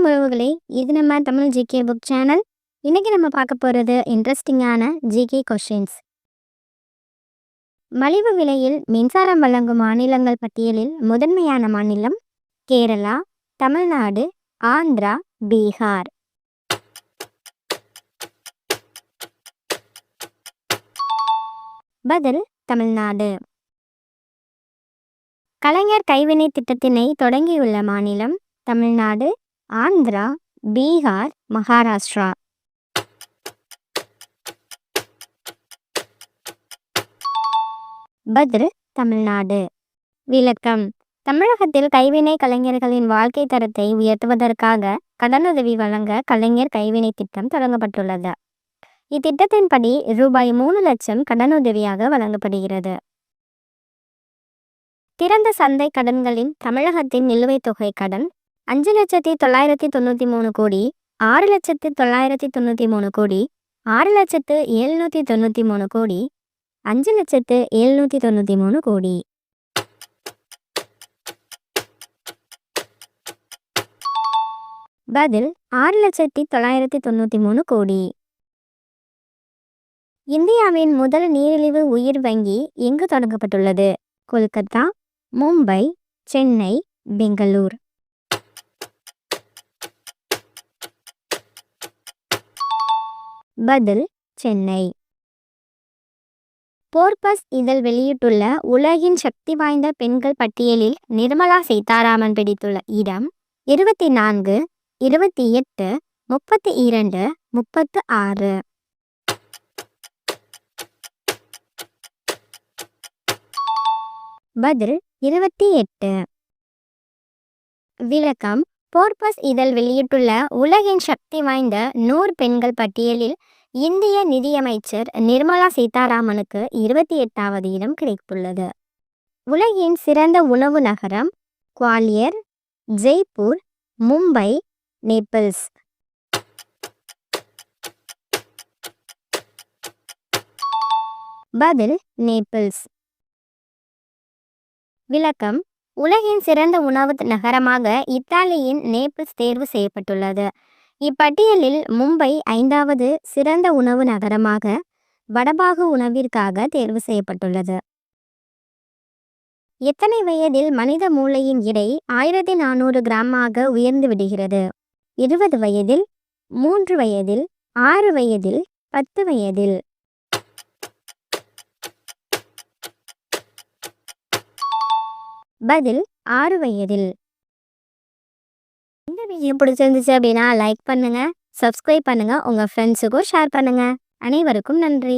உறவுகளே, இது நம்ம தமிழ் ஜிகே புக் சேனல். இன்னைக்கு நம்ம பார்க்க போகிறது இன்ட்ரெஸ்டிங்கான ஜிகே கொஷின்ஸ். மலிவு விலையில் மின்சாரம் வழங்கும் மாநிலங்கள் பட்டியலில் முதன்மையான மாநிலம் கேரளா, தமிழ்நாடு, ஆந்திரா, பீகார். பதில் தமிழ்நாடு. கலைஞர் கைவினை திட்டத்தினை தொடங்கியுள்ள மாநிலம் தமிழ்நாடு, ஆந்திரா, பீகார், மகாராஷ்டிரா. பதில் தமிழ்நாடு. விளக்கம்: தமிழகத்தில் கைவினை கலைஞர்களின் வாழ்க்கை தரத்தை உயர்த்துவதற்காக கடனுதவி வழங்க கலைஞர் கைவினை திட்டம் தொடங்கப்பட்டுள்ளது. இத்திட்டத்தின்படி ரூபாய் 3 லட்சம் கடனுதவியாக வழங்கப்படுகிறது. திறந்த சந்தை கடன்களின் தமிழகத்தின் நிலுவைத் தொகை கடன் 5,993 கோடி, 6,993 கோடி, 6,793 கோடி, 5,793 கோடி. பதில் 6,993 கோடி. இந்தியாவின் முதல் நீரிழிவு உயிர் வங்கி எங்கு தொடங்கப்பட்டுள்ளது? கொல்கத்தா, மும்பை, சென்னை, பெங்களூர். பதில் சென்னை. போர்பஸ் இதழ் வெளியிட்டுள்ள உலகின் சக்தி வாய்ந்த பெண்கள் பட்டியலில் நிர்மலா சீதாராமன் பிடித்துள்ள இடம் 24, 28, 32, 36. பதில் 28. விளக்கம்: போர்பஸ் இதழ் வெளியிட்டுள்ள உலகின் சக்தி வாய்ந்த 100 பெண்கள் பட்டியலில் இந்திய நிதியமைச்சர் நிர்மலா சீதாராமனுக்கு 28வது இடம் கிடைத்துள்ளது. உலகின் சிறந்த உணவு நகரம் குவாலியர், ஜெய்ப்பூர், மும்பை, நேபிள்ஸ். பதில் நேபிள்ஸ். விளக்கம்: உலகின் சிறந்த உணவு நகரமாக இத்தாலியின் நேபிள்ஸ் தேர்வு செய்யப்பட்டுள்ளது. இப்பட்டியலில் மும்பை 5வது சிறந்த உணவு நகரமாக வடபாகு உணவிற்காக தேர்வு செய்யப்பட்டுள்ளது. எத்தனை வயதில் மனித மூளையின் எடை 1400 கிராமாக உயர்ந்து விடுகிறது? 20 வயதில், 3 வயதில், 6 வயதில், 10 வயதில். பதில் 6 வயதில். இந்த வீடியோ பிடிச்சிருந்துச்சு அப்படின்னா லைக் பண்ணுங்க, சப்ஸ்கிரைப் பண்ணுங்க, உங்க ஃப்ரெண்ட்ஸுக்கும் ஷேர் பண்ணுங்க. அனைவருக்கும் நன்றி.